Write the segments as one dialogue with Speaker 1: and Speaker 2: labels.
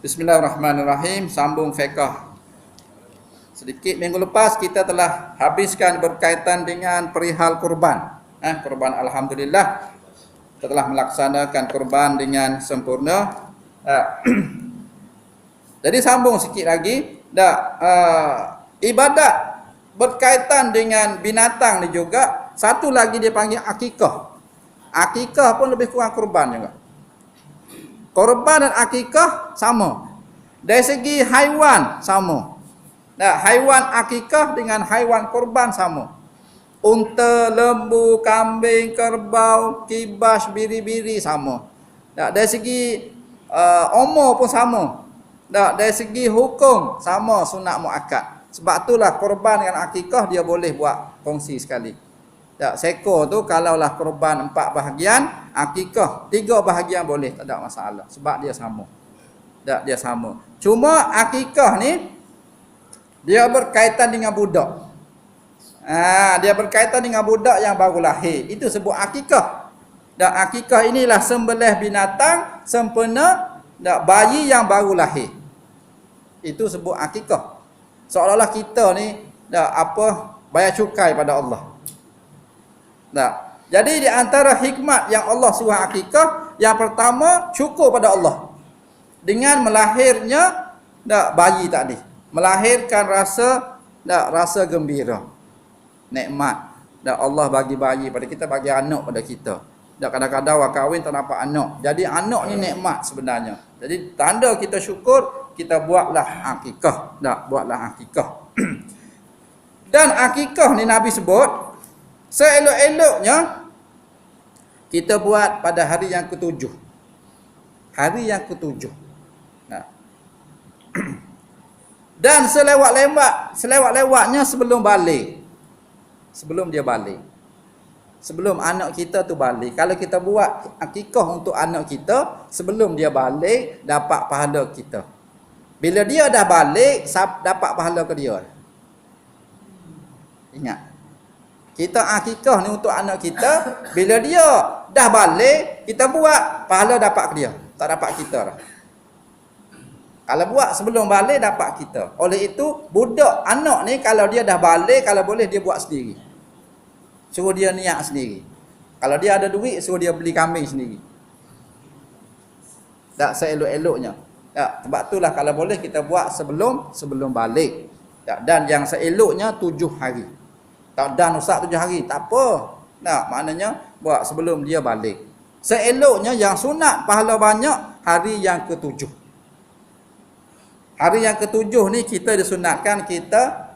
Speaker 1: Bismillahirrahmanirrahim. Sambung fiqh. Sedikit minggu lepas kita telah habiskan berkaitan dengan perihal kurban. Kurban alhamdulillah kita telah melaksanakan kurban dengan sempurna. Jadi sambung sikit lagi. Ibadat berkaitan dengan binatang ni juga. Satu lagi dia panggil akikah. Akikah pun lebih kurang kurban juga. Korban dan akikah sama. Dari segi haiwan sama. Haiwan akikah dengan haiwan korban sama. Unta, lembu, kambing, kerbau, kibas, biri-biri sama. Dari segi umur pun sama. Dari segi hukum sama sunat muakkad. Sebab itulah korban dengan akikah dia boleh buat kongsi sekali. Seekor tu kalaulah korban 4 bahagian, akikah 3 bahagian boleh, tak ada masalah. Sebab dia sama. Dia sama. Cuma akikah ni dia berkaitan dengan budak. Dia berkaitan dengan budak yang baru lahir. Itu sebut akikah. Dan akikah inilah sembelih binatang sempena bayi yang baru lahir. Itu sebut akikah. Seolah-olah kita ni bayar cukai pada Allah. Jadi di antara hikmat yang Allah suruh akikah, yang pertama syukur pada Allah dengan melahirnya bayi tadi, melahirkan rasa gembira, nikmat. Allah bagi bayi pada kita, bagi anak pada kita. Kadang-kadang orang kahwin tak dapat anak. Jadi anak ni nikmat sebenarnya. Jadi tanda kita syukur, kita buatlah akikah. Buatlah akikah. Dan akikah ni Nabi sebut seelok-eloknya kita buat pada hari yang ke-7. Hari yang ke-7. Dan selewat-lewatnya sebelum balik. Sebelum dia balik. Sebelum anak kita tu balik. Kalau kita buat akikah untuk anak kita, sebelum dia balik, dapat pahala kita. Bila dia dah balik, dapat pahala ke dia. Ingat. Kita akikah ni untuk anak kita, bila dia dah balik, kita buat, pahala dapat ke dia. Tak dapat kita lah. Kalau buat sebelum balik, dapat kita. Oleh itu, budak anak ni kalau dia dah balik, kalau boleh dia buat sendiri. Suruh dia niat sendiri. Kalau dia ada duit, suruh dia beli kambing sendiri. Tak seelok-eloknya. Sebab itulah kalau boleh kita buat sebelum balik. Dan yang seeloknya 7 hari. Dan usah 7 hari, tak apa. Maknanya buat sebelum dia balik. Seeloknya yang sunat pahala banyak hari yang ke-7. Hari yang ke-7 ni kita disunatkan kita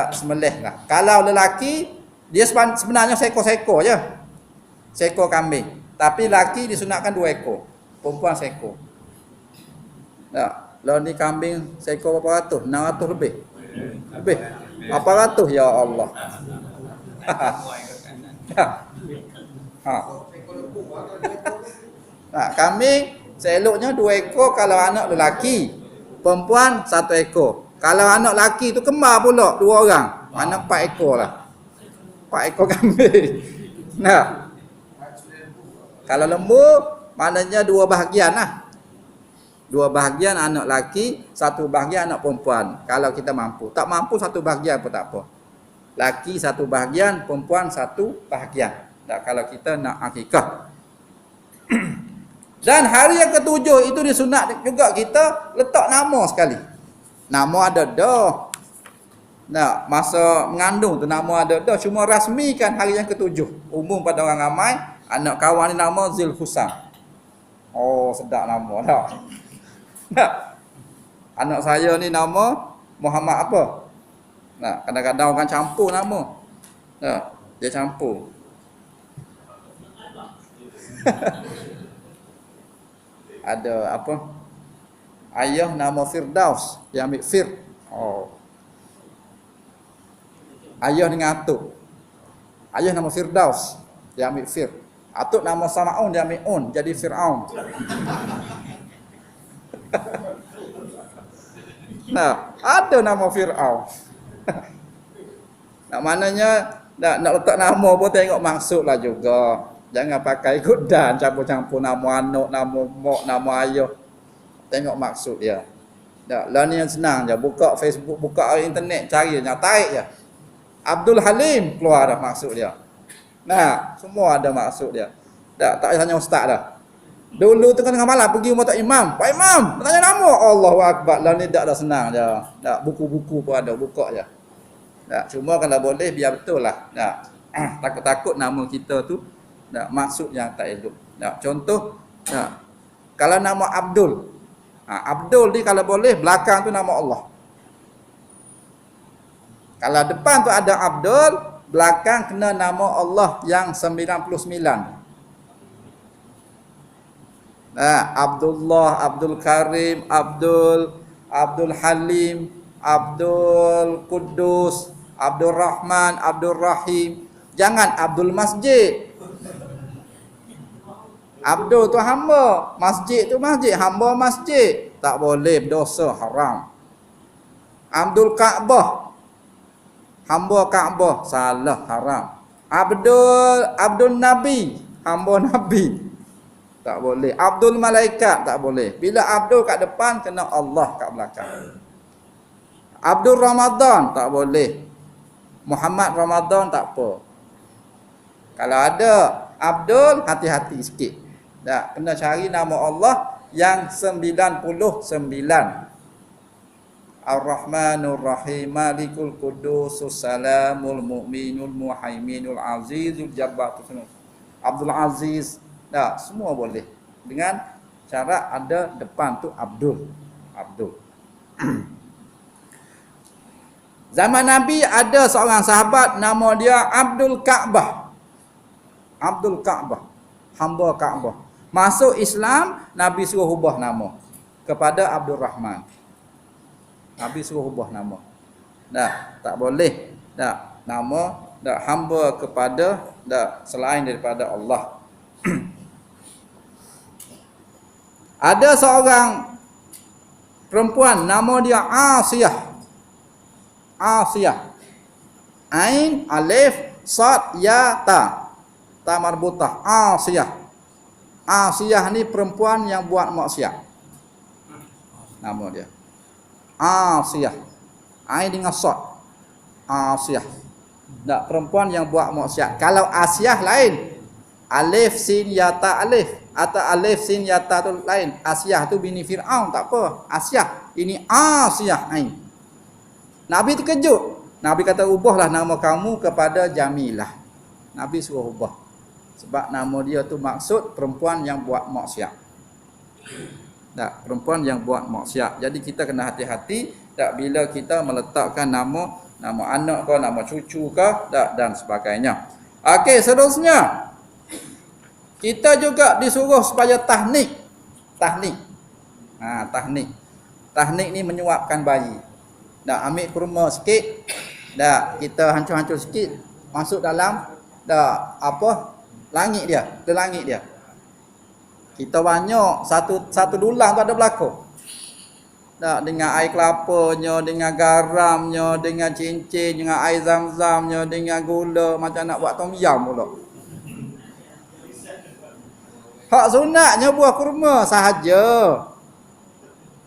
Speaker 1: sembelih lah. Kalau lelaki dia sebenarnya seekor-seekor je. Seekor kambing. Tapi lelaki disunatkan 2 ekor. Perempuan seekor. Kalau ni kambing seekor berapa ratus? 600 lebih. Lebih. Apa ratus ya Allah. Kambing seeloknya 2 ekor kalau anak lelaki, perempuan 1 ekor. Kalau anak lelaki tu kembar pula 2 orang, mana 4 ekor lah. 4 ekor kambing. Kalau lembu maknanya 2 bahagian lah. 2 bahagian anak lelaki, 1 bahagian anak perempuan. Kalau kita mampu. Tak mampu 1 bahagian pun tak apa. Laki 1 bahagian, perempuan 1 bahagian. Kalau kita nak akikah. Dan hari yang ke-7 itu disunat juga kita letak nama sekali. Nama ada dah. Masa mengandung tu nama ada dah. Cuma rasmikan hari yang ke-7. Umum pada orang ramai. Anak kawan ni nama Zulhusam. Oh, sedap nama dah. Anak saya ni nama Muhammad apa? Kadang-kadang orang campur nama. Dia campur. Ada apa? Ayah nama Firdaus, dia ambil Fir. Ayah dengan atuk. Ayah nama Firdaus, dia ambil Fir. Atuk nama Sama'un, dia ambil Un, jadi Fir'aun. Ada nama Fir'aun. Maknanya nak letak nama pun tengok maksud lah juga. Jangan pakai ikut dan campur-campur nama anak, nama mak, nama ayah. Tengok maksud dia. Tak, lah ni yang senang je. Buka Facebook, buka internet, cari je, tarik je. Abdul Halim keluar dah maksud dia. Nah, semua ada maksud dia. Tak hanya ustaz dah. Dulu tengah malam pergi rumah tak imam. Pak Imam, tanya nama. Allahu Akbar. Lah ni dah senang je. Tak, buku-buku pun ada, buka je. Tak, cuma kalau boleh biar betul lah. Tak, takut-takut nama kita tu tak, maksud yang tak elok. Tak, contoh, tak, kalau nama Abdul. Abdul ni kalau boleh belakang tu nama Allah. Kalau depan tu ada Abdul, belakang kena nama Allah yang 99. Abdullah, Abdul Karim, Abdul Halim, Abdul Quddus, Abdul Rahman, Abdul Rahim. Jangan Abdul Masjid. Abdul tu hamba, masjid tu masjid, hamba masjid. Tak boleh, berdosa, haram. Abdul Kaabah, hamba Kaabah, salah, haram. Abdul Nabi, hamba Nabi. Tak boleh. Abdul Malaikat, tak boleh. Bila Abdul kat depan, kena Allah kat belakang. Abdul Ramadan, tak boleh. Muhammad Ramadan, tak apa. Kalau ada Abdul, hati-hati sikit. Tak, kena cari nama Allah yang 99. Ar-Rahmanur Rahim, Malikul Qudusus Salamul Mu'minul Muhaiminul Azizul Jabbar. Abdul Aziz. Tak, semua boleh. Dengan cara ada depan tu Abdul. Zaman Nabi ada seorang sahabat nama dia Abdul Ka'bah. Hamba Ka'bah. Masuk Islam, Nabi suruh ubah nama kepada Abdul Rahman. Nabi suruh ubah nama. Tak boleh. Nama hamba kepada selain daripada Allah. Ada seorang perempuan nama dia Asiyah. Ain, alif, sad, ya, ta. Ta marbutah. Asiyah ni perempuan yang buat maksiat. Nama dia Asiyah. Ain dengan sad. Asiyah. Tak, perempuan yang buat maksiat. Kalau Asiyah lain. Alif, sin, ya, ta, alif. Atau alif, sin, ya, ta tu lain. Asiyah tu bini Fir'aun, tak apa. Asiyah. Ini Asiyah. Ain. Nabi terkejut. Nabi kata, ubahlah nama kamu kepada Jamilah. Nabi suruh ubah. Sebab nama dia tu maksud perempuan yang buat maksiat. Tak, perempuan yang buat maksiat. Jadi kita kena hati-hati tak bila kita meletakkan nama anak ke, nama cucu ke, tak, dan sebagainya. Okey, seterusnya kita juga disuruh supaya tahnik. Tahnik ni menyuapkan bayi. Tak, ambil kurma sikit. Tak, kita hancur-hancur sikit, masuk dalam langit dia. Kita banyak satu dulang tu ada berlaku. Tak, dengan air kelapanya, dengan garamnya, dengan cincin, dengan air zam-zamnya, dengan gula, macam nak buat tom yam pula. Hak sunatnya buah kurma sahaja.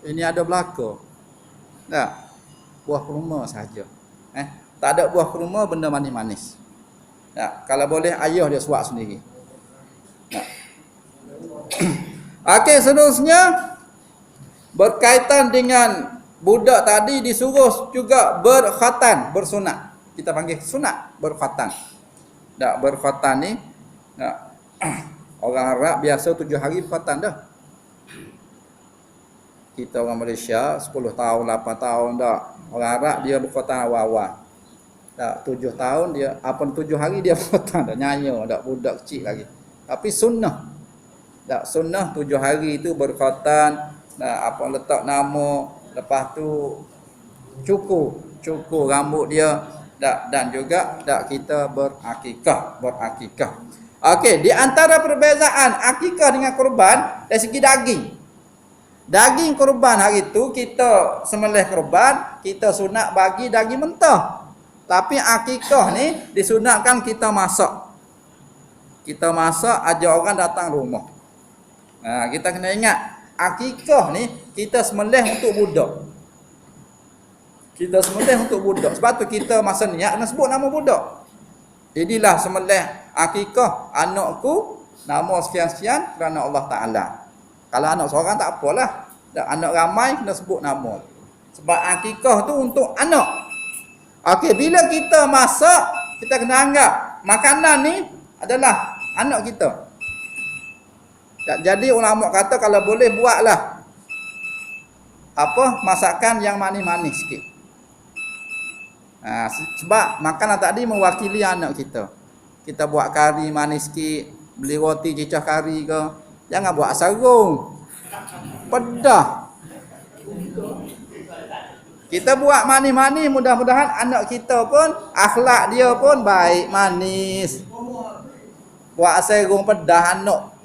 Speaker 1: Ini ada berlaku. Tak, buah kurma sahaja. Tak ada buah kurma, benda manis-manis. Tak, kalau boleh ayah dia suap sendiri. Okey, seterusnya berkaitan dengan budak tadi disuruh juga berkhatan, bersunat. Kita panggil sunat, berkhatan. Tak, berkhatan ni orang Arab biasa 7 hari berkhatan dah. Kita orang Malaysia 10 tahun, 8 tahun dah. Orang Arab dia berkhatan awal-awal. Tak, 7 tahun dia, 7 hari dia berkhatan dah, nyaya dah, budak kecil lagi. Tapi sunnah. Tak, sunnah 7 hari itu berkhatan. Letak nama, lepas tu cukur rambut dia, dan juga kita berakikah. Okey, di antara perbezaan akikah dengan kurban dari segi daging. Daging kurban hari itu kita sembelih kurban, kita sunat bagi daging mentah. Tapi akikah ni disunatkan kita masak. Kita masak, ajak orang datang rumah. Kita kena ingat akikah ni kita sembelih untuk budak. Kita sembelih untuk budak. Sebab tu kita masa niat nak sebut nama budak. Jadilah sembelih akikah anakku nama sekian-sekian kerana Allah Taala. Kalau anak seorang tak apalah. Anak ramai kena sebut nama. Sebab akikah tu untuk anak. Okey, bila kita masak, kita kena anggap makanan ni adalah anak kita. Jadi ulama kata kalau boleh buatlah masakan yang manis-manis sikit. Sebab makanan tadi mewakili anak kita. Kita buat kari manis sikit, beli roti cicah kari ke. Jangan buat sarung. Pedah. Kita buat manis-manis, mudah-mudahan anak kita pun akhlak dia pun baik, manis. Buat sarung pedah anak.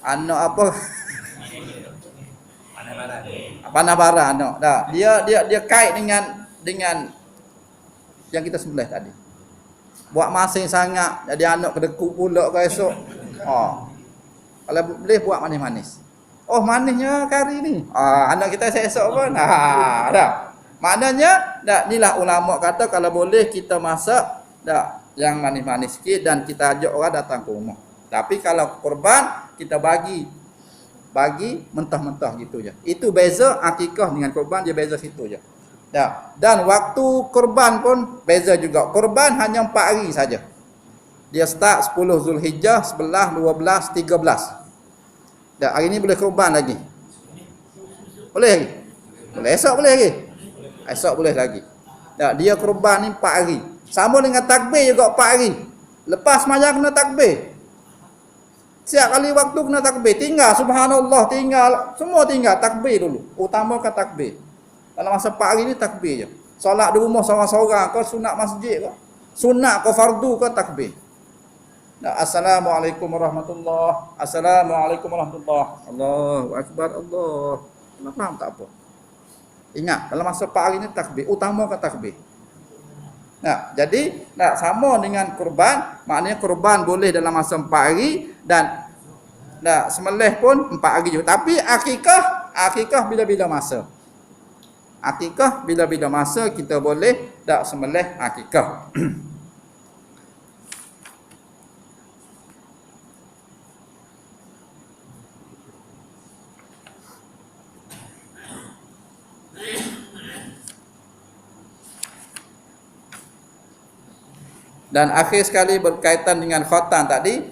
Speaker 1: Anak apa? Panah bara anak. Dah. Dia kait dengan yang kita sembelih tadi. Buat masing sangat jadi anak kedekut pula ke esok. Kalau boleh buat manis-manis. Oh, manisnya kari ni. Anak kita esok pun. Dah. Maknanya inilah ulama kata kalau boleh kita masak yang manis-manis sikit dan kita ajak orang datang ke rumah. Tapi kalau kurban kita bagi mentah-mentah gitu je. Itu beza akikah dengan kurban, dia beza situ je. Dan waktu kurban pun beza juga. Kurban hanya 4 hari saja. Dia start 10 Zulhijjah, 11, 12, 13. Hari ni boleh kurban lagi. Boleh lagi? Boleh esok boleh lagi? Esok boleh lagi. Dia kurban ni 4 hari. Sama dengan takbir juga 4 hari. Lepas sembahyang kena takbir. Setiap kali waktu kena takbir. Tinggal subhanallah, semua tinggal takbir dulu. Utamakan takbir. Dalam masa 4 hari ni takbir je. Solat di rumah seorang-seorang ke sunat masjid ke? Sunat ke fardu ke takbir. Assalamualaikum warahmatullahi. Assalamualaikum warahmatullahi. Allahu akbar Allah. Kena faham tak apa? Ingat dalam masa 4 hari ni takbir. Utamakan takbir. Jadi sama dengan kurban, maknanya kurban boleh dalam masa 4 hari dan sembelih pun 4 hari juga. Tapi akikah bila-bila masa. Akikah bila-bila masa kita boleh sembelih akikah. Dan akhir sekali berkaitan dengan khatan tadi,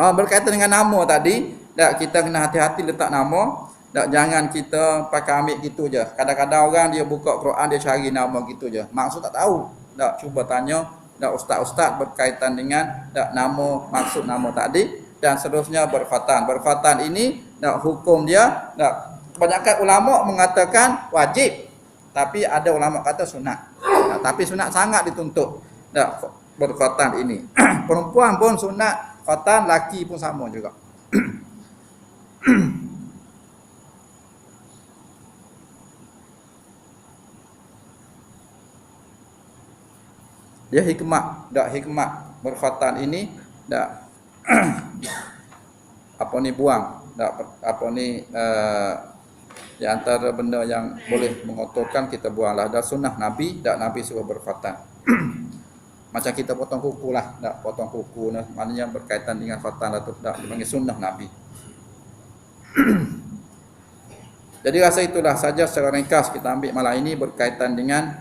Speaker 1: berkaitan dengan nama tadi, kita kena hati-hati letak nama. Jangan kita pakai ambil gitu je. Kadang-kadang orang dia buka Quran dia cari nama gitu je. Maksud tak tahu. Cuba tanya ustaz-ustaz berkaitan dengan nama, maksud nama tadi dan seterusnya berkhatan. Berkhatan ini hukum dia kebanyakan ulama mengatakan wajib. Tapi ada ulama kata sunat. Tapi sunat sangat dituntut berkhatan ini. Perempuan pun sunat khatan, laki pun sama juga. Dia hikmat berkhatan ini buang di antara benda yang boleh mengotorkan kita buanglah. Dan sunnah Nabi, Nabi suruh berkhatan. Macam kita potong kuku lah, potong kuku maknanya berkaitan dengan khatan lah tu, dipanggil sunnah Nabi. Jadi rasa itulah saja secara ringkas kita ambil malam ini berkaitan dengan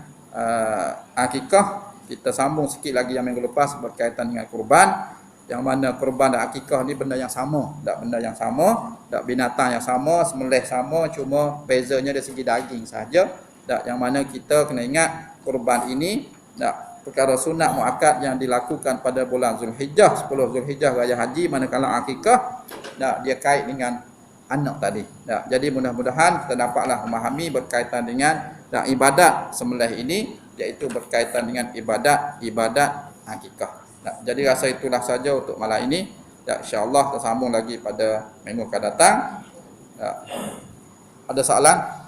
Speaker 1: akikah. Kita sambung sikit lagi yang minggu lepas berkaitan dengan kurban. Yang mana kurban dan akikah ni benda yang sama, benda yang sama, binatang yang sama, sembelih sama, cuma bezanya dari segi daging saja. Yang mana kita kena ingat kurban ini perkara sunat muakkad yang dilakukan pada bulan Zulhijjah, 10 Zulhijjah raya haji, manakala akikah dia kait dengan anak tadi. Jadi mudah-mudahan kita dapatlah memahami berkaitan dengan ibadat sembelih ini, iaitu berkaitan dengan ibadat akikah. Jadi rasa itulah saja untuk malam ini. InsyaAllah kita sambung lagi pada minggu akan datang. Ada soalan?